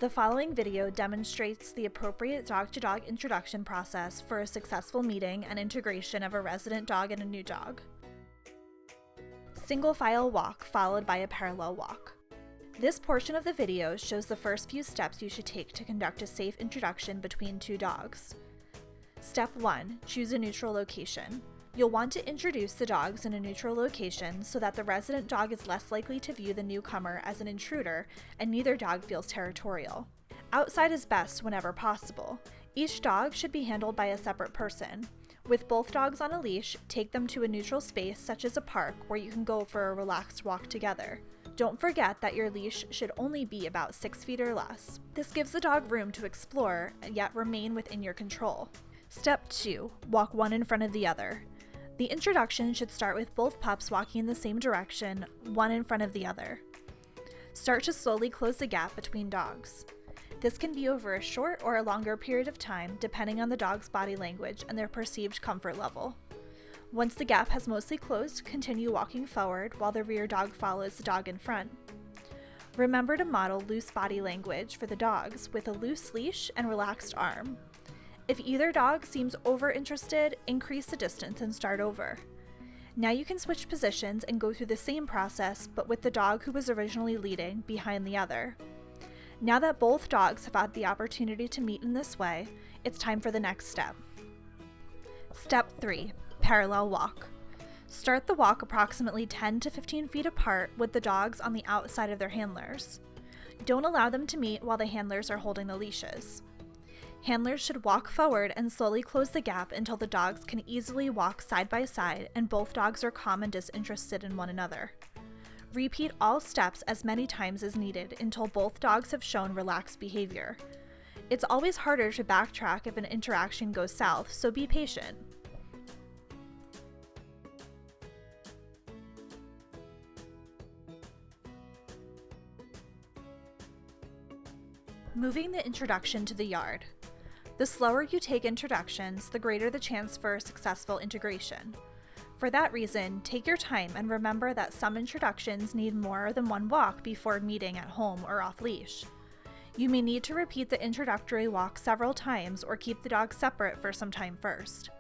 The following video demonstrates the appropriate dog-to-dog introduction process for a successful meeting and integration of a resident dog and a new dog. Single file walk followed by a parallel walk. This portion of the video shows the first few steps you should take to conduct a safe introduction between two dogs. Step 1. Choose a neutral location. You'll want to introduce the dogs in a neutral location so that the resident dog is less likely to view the newcomer as an intruder and neither dog feels territorial. Outside is best whenever possible. Each dog should be handled by a separate person. With both dogs on a leash, take them to a neutral space such as a park where you can go for a relaxed walk together. Don't forget that your leash should only be about 6 feet or less. This gives the dog room to explore and yet remain within your control. Step 2. Walk one in front of the other. The introduction should start with both pups walking in the same direction, one in front of the other. Start to slowly close the gap between dogs. This can be over a short or a longer period of time depending on the dog's body language and their perceived comfort level. Once the gap has mostly closed, continue walking forward while the rear dog follows the dog in front. Remember to model loose body language for the dogs with a loose leash and relaxed arm. If either dog seems over-interested, increase the distance and start over. Now you can switch positions and go through the same process, but with the dog who was originally leading behind the other. Now that both dogs have had the opportunity to meet in this way, it's time for the next step. Step 3. Parallel walk. Start the walk approximately 10 to 15 feet apart with the dogs on the outside of their handlers. Don't allow them to meet while the handlers are holding the leashes. Handlers should walk forward and slowly close the gap until the dogs can easily walk side by side and both dogs are calm and disinterested in one another. Repeat all steps as many times as needed until both dogs have shown relaxed behavior. It's always harder to backtrack if an interaction goes south, so be patient. Moving the introduction to the yard. The slower you take introductions, the greater the chance for a successful integration. For that reason, take your time and remember that some introductions need more than one walk before meeting at home or off-leash. You may need to repeat the introductory walk several times or keep the dogs separate for some time first.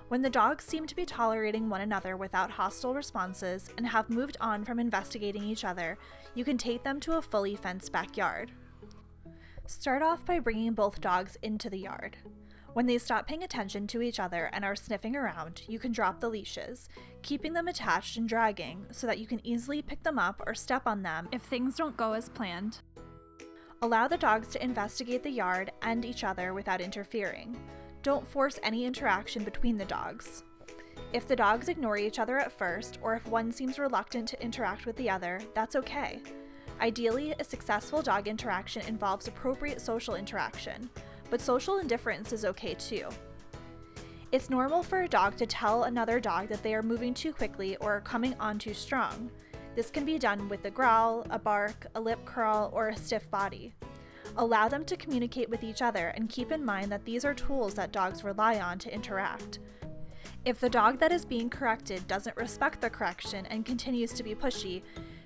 When the dogs seem to be tolerating one another without hostile responses and have moved on from investigating each other, you can take them to a fully fenced backyard. Start off by bringing both dogs into the yard. When they stop paying attention to each other and are sniffing around, you can drop the leashes, keeping them attached and dragging so that you can easily pick them up or step on them if things don't go as planned. Allow the dogs to investigate the yard and each other without interfering. Don't force any interaction between the dogs. If the dogs ignore each other at first, or if one seems reluctant to interact with the other, that's okay. Ideally, a successful dog interaction involves appropriate social interaction, but social indifference is okay too. It's normal for a dog to tell another dog that they are moving too quickly or are coming on too strong. This can be done with a growl, a bark, a lip curl, or a stiff body. Allow them to communicate with each other and keep in mind that these are tools that dogs rely on to interact. If the dog that is being corrected doesn't respect the correction and continues to be pushy,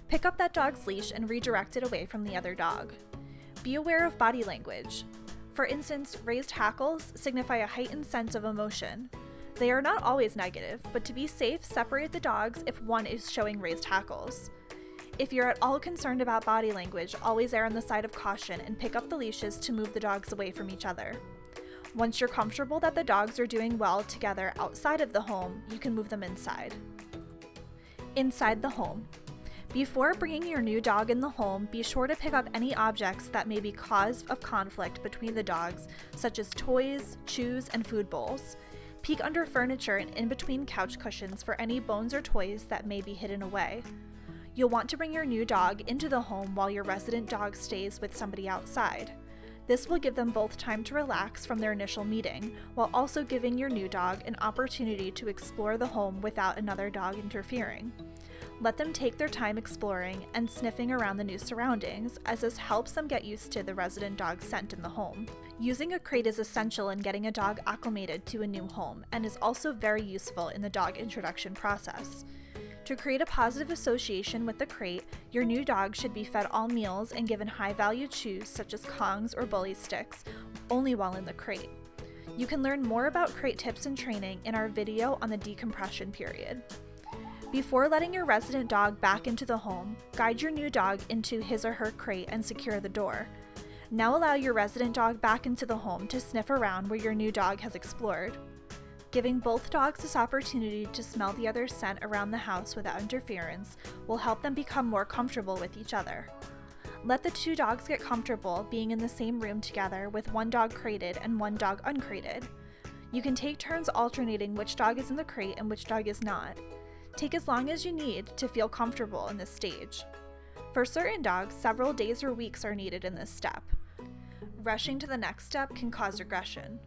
pick up that dog's leash and redirect it away from the other dog. Be aware of body language. For instance, raised hackles signify a heightened sense of emotion. They are not always negative, but to be safe, separate the dogs if one is showing raised hackles. If you're at all concerned about body language, always err on the side of caution and pick up the leashes to move the dogs away from each other. Once you're comfortable that the dogs are doing well together outside of the home, you can move them inside. Inside the home. Before bringing your new dog in the home, be sure to pick up any objects that may be cause of conflict between the dogs, such as toys, chews, and food bowls. Peek under furniture and in between couch cushions for any bones or toys that may be hidden away. You'll want to bring your new dog into the home while your resident dog stays with somebody outside. This will give them both time to relax from their initial meeting, while also giving your new dog an opportunity to explore the home without another dog interfering. Let them take their time exploring and sniffing around the new surroundings, as this helps them get used to the resident dog's scent in the home. Using a crate is essential in getting a dog acclimated to a new home and is also very useful in the dog introduction process. To create a positive association with the crate, your new dog should be fed all meals and given high-value chews such as Kongs or bully sticks, only while in the crate. You can learn more about crate tips and training in our video on the decompression period. Before letting your resident dog back into the home, guide your new dog into his or her crate and secure the door. Now allow your resident dog back into the home to sniff around where your new dog has explored. Giving both dogs this opportunity to smell the other's scent around the house without interference will help them become more comfortable with each other. Let the two dogs get comfortable being in the same room together with one dog crated and one dog uncrated. You can take turns alternating which dog is in the crate and which dog is not. Take as long as you need to feel comfortable in this stage. For certain dogs, several days or weeks are needed in this step. Rushing to the next step can cause regression.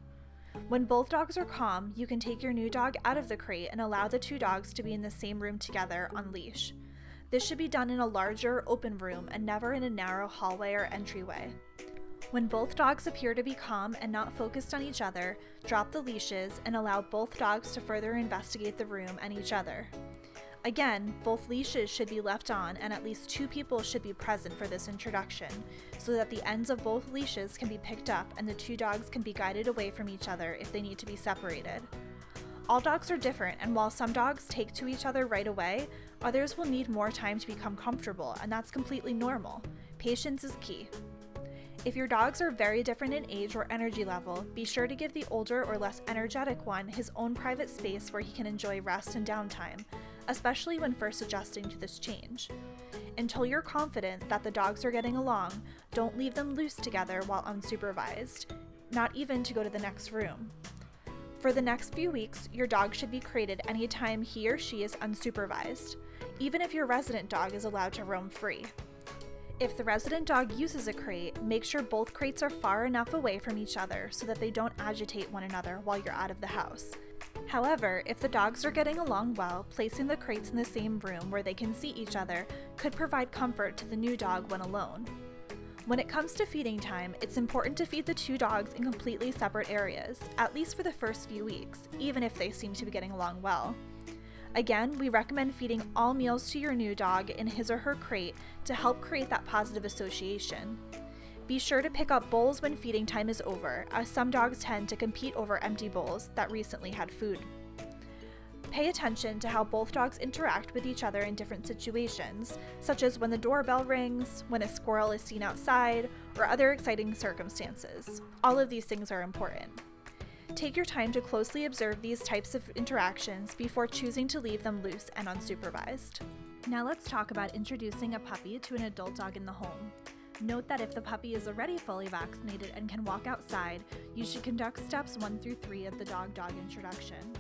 When both dogs are calm, you can take your new dog out of the crate and allow the two dogs to be in the same room together on leash. This should be done in a larger, open room and never in a narrow hallway or entryway. When both dogs appear to be calm and not focused on each other, drop the leashes and allow both dogs to further investigate the room and each other. Again, both leashes should be left on and at least two people should be present for this introduction, so that the ends of both leashes can be picked up and the two dogs can be guided away from each other if they need to be separated. All dogs are different, and while some dogs take to each other right away, others will need more time to become comfortable, and that's completely normal. Patience is key. If your dogs are very different in age or energy level, be sure to give the older or less energetic one his own private space where he can enjoy rest and downtime, especially when first adjusting to this change. Until you're confident that the dogs are getting along, don't leave them loose together while unsupervised, not even to go to the next room. For the next few weeks, your dog should be crated anytime he or she is unsupervised, even if your resident dog is allowed to roam free. If the resident dog uses a crate, make sure both crates are far enough away from each other so that they don't agitate one another while you're out of the house. However, if the dogs are getting along well, placing the crates in the same room where they can see each other could provide comfort to the new dog when alone. When it comes to feeding time, it's important to feed the two dogs in completely separate areas, at least for the first few weeks, even if they seem to be getting along well. Again, we recommend feeding all meals to your new dog in his or her crate to help create that positive association. Be sure to pick up bowls when feeding time is over, as some dogs tend to compete over empty bowls that recently had food. Pay attention to how both dogs interact with each other in different situations, such as when the doorbell rings, when a squirrel is seen outside, or other exciting circumstances. All of these things are important. Take your time to closely observe these types of interactions before choosing to leave them loose and unsupervised. Now let's talk about introducing a puppy to an adult dog in the home. Note that if the puppy is already fully vaccinated and can walk outside, you should conduct steps 1 through 3 of the dog-dog introduction.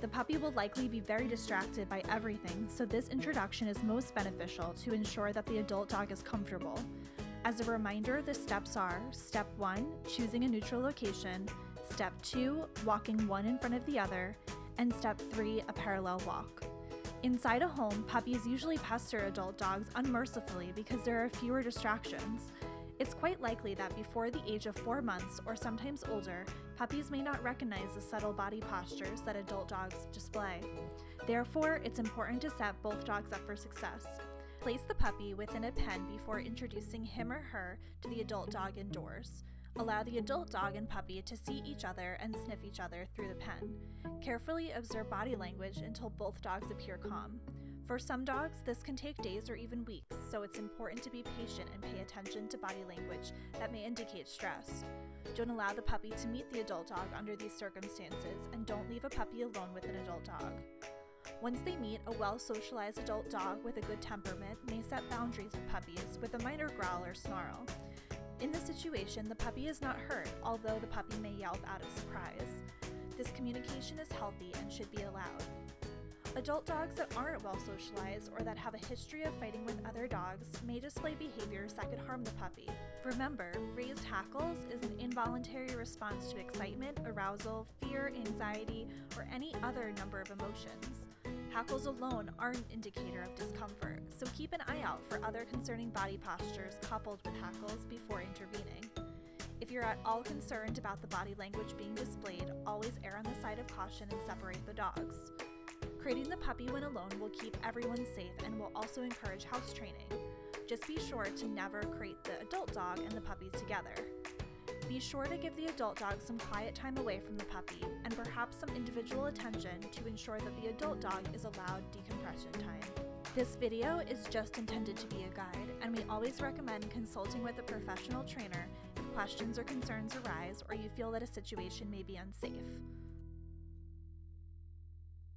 The puppy will likely be very distracted by everything, so this introduction is most beneficial to ensure that the adult dog is comfortable. As a reminder, the steps are: Step 1, choosing a neutral location; Step 2, walking one in front of the other; and Step 3, a parallel walk. Inside a home, puppies usually pester adult dogs unmercifully because there are fewer distractions. It's quite likely that before the age of 4 months, or sometimes older, puppies may not recognize the subtle body postures that adult dogs display. Therefore, it's important to set both dogs up for success. Place the puppy within a pen before introducing him or her to the adult dog indoors. Allow the adult dog and puppy to see each other and sniff each other through the pen. Carefully observe body language until both dogs appear calm. For some dogs, this can take days or even weeks, so it's important to be patient and pay attention to body language that may indicate stress. Don't allow the puppy to meet the adult dog under these circumstances, and don't leave a puppy alone with an adult dog. Once they meet, a well-socialized adult dog with a good temperament may set boundaries with puppies with a minor growl or snarl. In this situation, the puppy is not hurt, although the puppy may yelp out of surprise. This communication is healthy and should be allowed. Adult dogs that aren't well socialized or that have a history of fighting with other dogs may display behaviors that could harm the puppy. Remember, raised hackles is an involuntary response to excitement, arousal, fear, anxiety, or any other number of emotions. Hackles alone are an indicator of discomfort, so keep an eye out for other concerning body postures coupled with hackles before intervening. If you're at all concerned about the body language being displayed, always err on the side of caution and separate the dogs. Crating the puppy when alone will keep everyone safe and will also encourage house training. Just be sure to never crate the adult dog and the puppy together. Be sure to give the adult dog some quiet time away from the puppy and perhaps some individual attention to ensure that the adult dog is allowed decompression time. This video is just intended to be a guide, and we always recommend consulting with a professional trainer if questions or concerns arise or you feel that a situation may be unsafe.